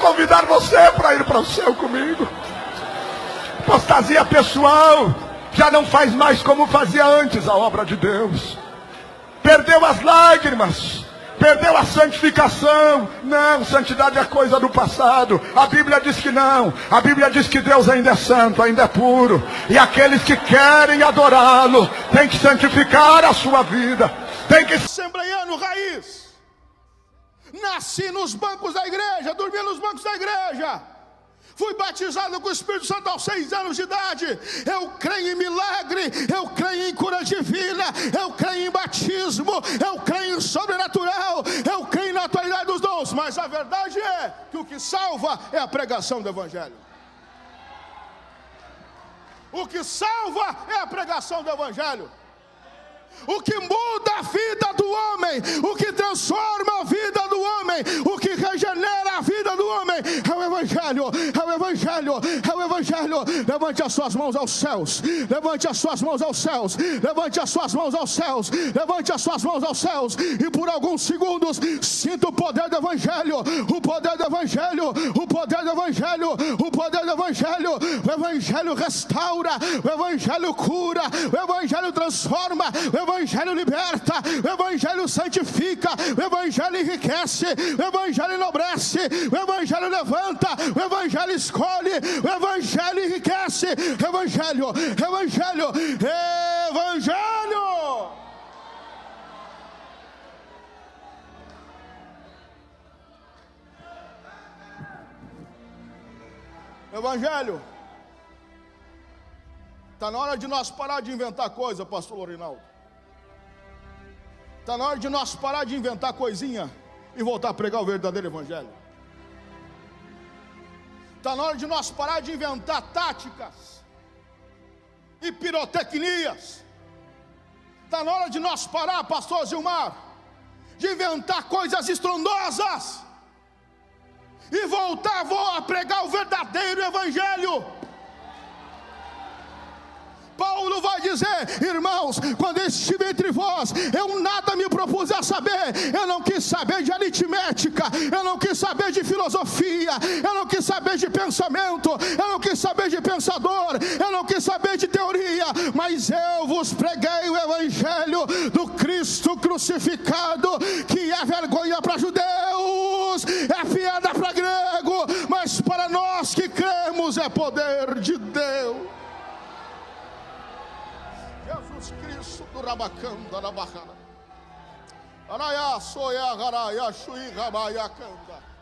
convidar você para ir para o céu comigo. Apostasia pessoal já não faz mais como fazia antes a obra de Deus. Perdeu as lágrimas, perdeu a santificação. Não, santidade é coisa do passado. A Bíblia diz que não. A Bíblia diz que Deus ainda é santo, ainda é puro. E aqueles que querem adorá-lo têm que santificar a sua vida. Tem que... Assembleiano raiz. Nasci nos bancos da igreja, dormi nos bancos da igreja. Fui batizado com o Espírito Santo aos 6 anos de idade. Eu creio em milagre, eu creio em cura divina, eu creio em batismo, eu creio em sobrenatural, eu creio na atualidade dos dons. Mas a verdade é que o que salva é a pregação do Evangelho. O que salva é a pregação do Evangelho. O que muda a vida do homem, o que transforma a vida do homem, o que regenera a vida do homem é o Evangelho, é o Evangelho, é o Evangelho. Levante as suas mãos aos céus, levante as suas mãos aos céus, levante as suas mãos aos céus, levante as suas mãos aos céus, e por alguns segundos sinta o poder do Evangelho, o poder do Evangelho, o poder do Evangelho, o poder do Evangelho. O Evangelho restaura, o Evangelho cura, o Evangelho transforma, o Evangelho liberta, o Evangelho santifica, o Evangelho enriquece, o Evangelho enobrece, o Evangelho levanta, o Evangelho escolhe, o Evangelho enriquece. Evangelho, Evangelho, Evangelho. Evangelho. Está na hora de nós parar de inventar coisa, pastor Lorinaldo. Está na hora de nós parar de inventar coisinha e voltar a pregar o verdadeiro Evangelho. Está na hora de nós parar de inventar táticas e pirotecnias. Está na hora de nós parar, pastor Gilmar, de inventar coisas estrondosas e voltar a pregar o verdadeiro Evangelho. Paulo vai dizer: irmãos, quando eu estive entre vós, eu nada me propus a saber. Eu não quis saber de aritmética, eu não quis saber de filosofia, eu não quis saber de pensamento, eu não quis saber de pensador, eu não quis saber de teoria, mas eu vos preguei o Evangelho do Cristo crucificado, que é vergonha para judeus, é piada para grego, mas para nós que cremos é poder de Deus. Jesus Cristo do Rabacanda na Barrana. Araya soya garaya shui rabaya kanda.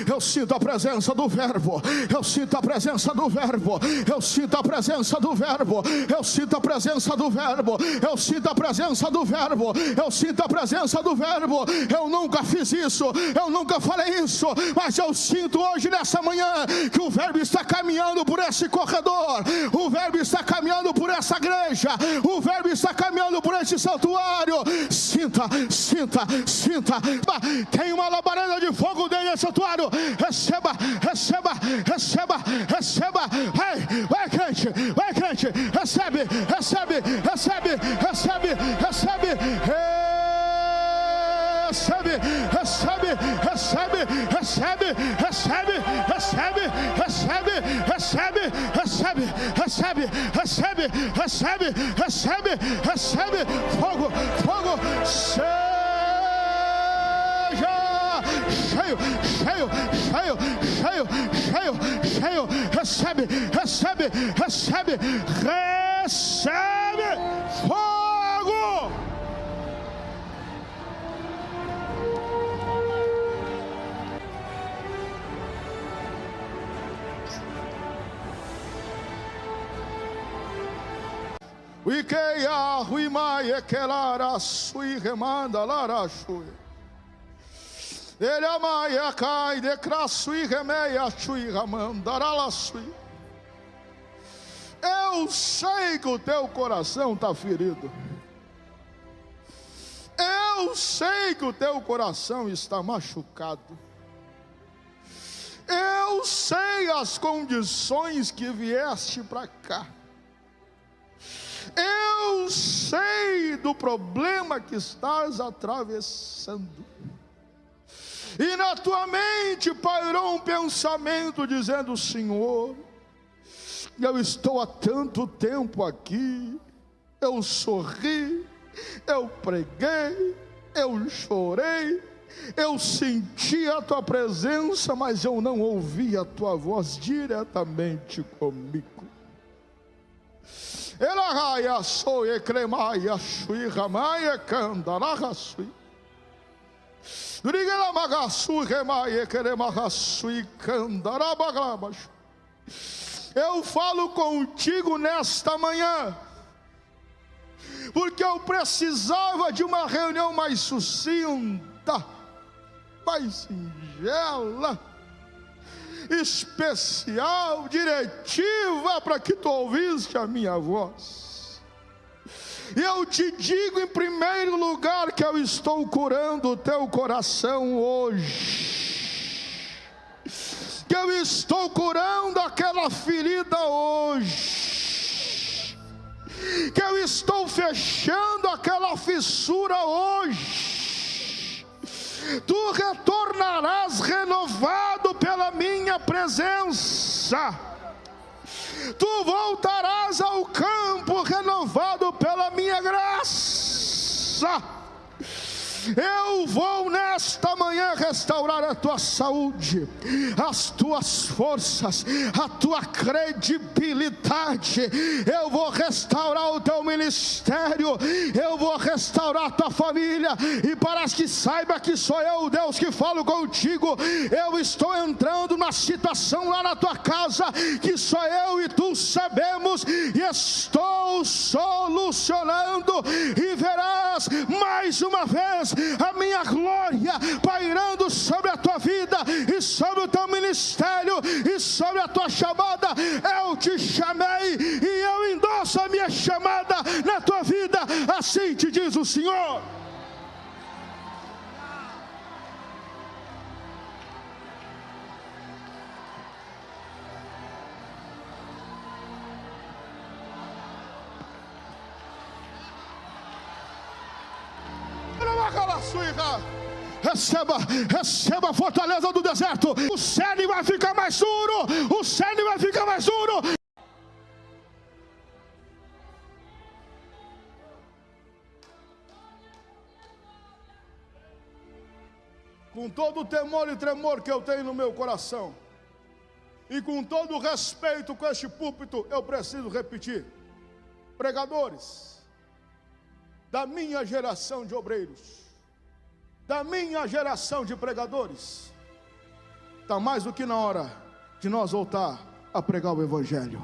Eu sinto a presença do Verbo, eu sinto a presença do Verbo, eu sinto a presença do Verbo, eu sinto a presença do Verbo, eu sinto a presença do Verbo, eu sinto a presença do Verbo. Eu nunca fiz isso, eu nunca falei isso, mas eu sinto hoje nessa manhã que o Verbo está caminhando por esse corredor, o Verbo está caminhando por essa igreja, o Verbo está caminhando por esse santuário. Sinta, sinta, sinta. Tem uma labareda de fogo dentro desse santuário. Receba, receba, receba, receba. Vai crente, vai crente. Recebe, recebe, recebe, recebe, recebe. Recebe, recebe, recebe, recebe, recebe, recebe, recebe, recebe, recebe, recebe, recebe, recebe, recebe, recebe, fogo, fogo, seja cheio, cheio, cheio, cheio, cheio, cheio, recebe, recebe, recebe, recebe, fogo. Uikeia, uimaia, quelara, sui, remanda, lara, sui. Ele amaia, cai, decra, sui, remeia, sui, ramanda, rala, sui. Eu sei que o teu coração está ferido. Eu sei que o teu coração está machucado. Eu sei as condições que vieste para cá. eu sei do problema que estás atravessando. E na tua mente pairou um pensamento dizendo: Senhor, eu estou há tanto tempo aqui, eu sorri, eu preguei, eu chorei, eu senti a tua presença, mas eu não ouvi a tua voz diretamente comigo. Eu falo contigo nesta manhã, porque eu precisava de uma reunião mais sucinta, mais singela, especial, diretiva, para que tu ouviste a minha voz. E eu te digo em primeiro lugar que eu estou curando o teu coração hoje, que eu estou curando aquela ferida hoje, que eu estou fechando aquela fissura hoje. Tu retornarás renovado pela minha presença. Tu voltarás ao campo renovado pela minha graça. Eu vou nesta manhã restaurar a tua saúde, as tuas forças, a tua credibilidade. Eu vou restaurar o teu ministério, eu vou restaurar a tua família. E para que saiba que sou eu, Deus, que falo contigo, eu estou entrando na situação lá na tua casa, que só eu e tu sabemos, e estou solucionando, e verás mais uma vez a minha glória pairando sobre a tua vida e sobre o teu ministério e sobre a tua chamada. Eu te chamei e eu endosso a minha chamada na tua vida, assim te diz o Senhor. Receba a fortaleza do deserto. O cerne vai ficar mais duro. O cerne vai ficar mais duro. Com todo o temor e tremor que eu tenho no meu coração, e com todo o respeito com este púlpito, eu preciso repetir: pregadores da minha geração de obreiros, da minha geração de pregadores, está mais do que na hora de nós voltar a pregar o Evangelho.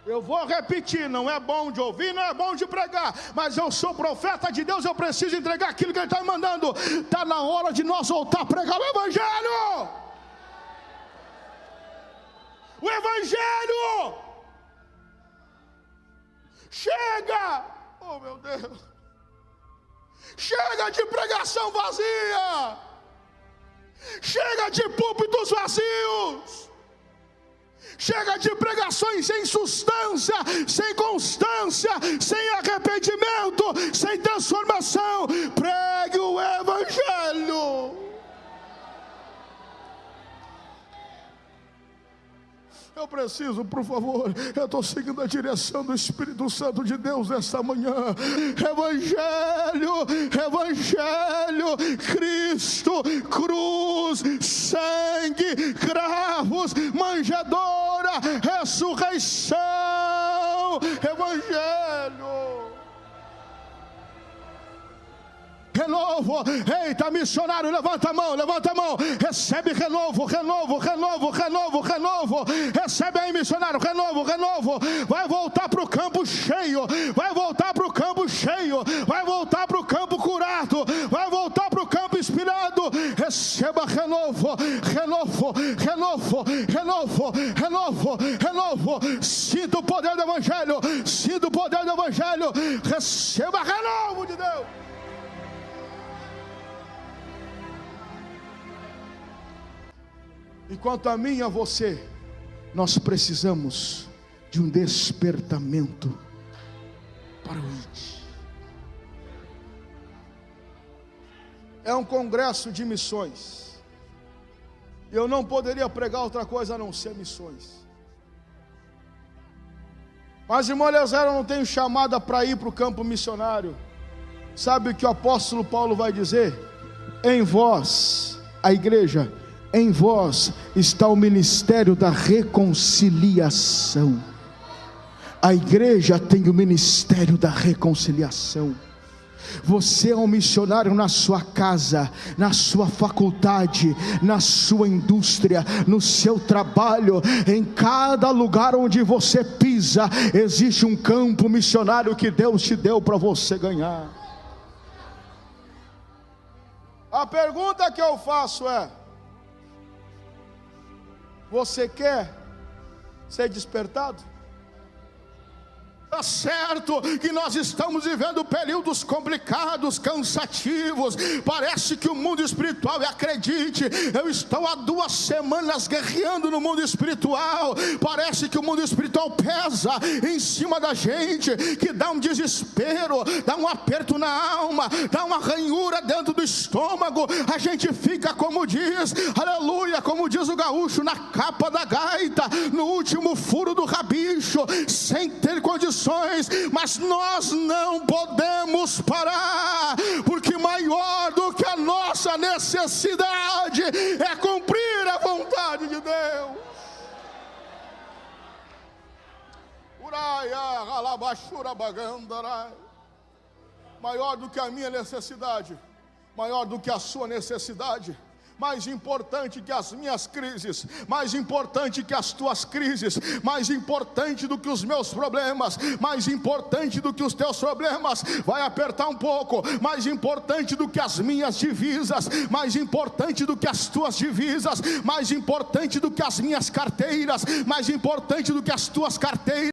Eu vou repetir, não é bom de ouvir, não é bom de pregar, mas eu sou profeta de Deus, eu preciso entregar aquilo que Ele está me mandando. Está na hora de nós voltar a pregar o Evangelho. O Evangelho. Chega! Oh meu Deus! Chega de pregação vazia! Chega de púlpitos vazios! Chega de pregações sem substância, sem constância, sem arrependimento, sem transformação. Pregue o Evangelho. Eu preciso, por favor, eu estou seguindo a direção do Espírito Santo de Deus nesta manhã. Evangelho, Evangelho, Cristo, cruz, sangue, cravos, manjedoura, ressurreição, Evangelho. Renovo, eita missionário, levanta a mão, recebe renovo, recebe aí missionário, renovo, vai voltar para o campo cheio, vai voltar para o campo cheio, vai voltar para o campo curado, vai voltar para o campo inspirado. Receba renovo, sinta o poder do Evangelho, receba renovo de Deus. Enquanto a mim e a você, nós precisamos de um despertamento para o ID. É um congresso de missões. Eu não poderia pregar outra coisa a não ser missões. Mas, irmão Eliezer, eu não tenho chamada para ir para o campo missionário. Sabe o que o apóstolo Paulo vai dizer? Em vós, a igreja, em vós está o ministério da reconciliação. A igreja tem o ministério da reconciliação. Você é um missionário na sua casa, na sua faculdade, na sua indústria, no seu trabalho. Em cada lugar onde você pisa, existe um campo missionário que Deus te deu para você ganhar. A pergunta que eu faço é: você quer ser despertado? Está certo que nós estamos vivendo períodos complicados, cansativos. Parece que o mundo espiritual, e acredite, eu estou há 2 semanas guerreando no mundo espiritual. Parece que o mundo espiritual pesa em cima da gente, que dá um desespero, dá um aperto na alma, dá uma ranhura dentro do estômago. A gente fica, como diz, aleluia, como diz o gaúcho, na capa da gaita, no último furo do rabicho, sem ter condições. Mas nós não podemos parar, porque maior do que a nossa necessidade é cumprir a vontade de Deus. Maior do que a minha necessidade, maior do que a sua necessidade, mais importante que as minhas crises, mais importante que as tuas crises, mais importante do que os meus problemas, mais importante do que os teus problemas. Vai apertar um pouco. Mais importante do que as minhas divisas, mais importante do que as tuas divisas, mais importante do que as minhas carteiras, mais importante do que as tuas carteiras.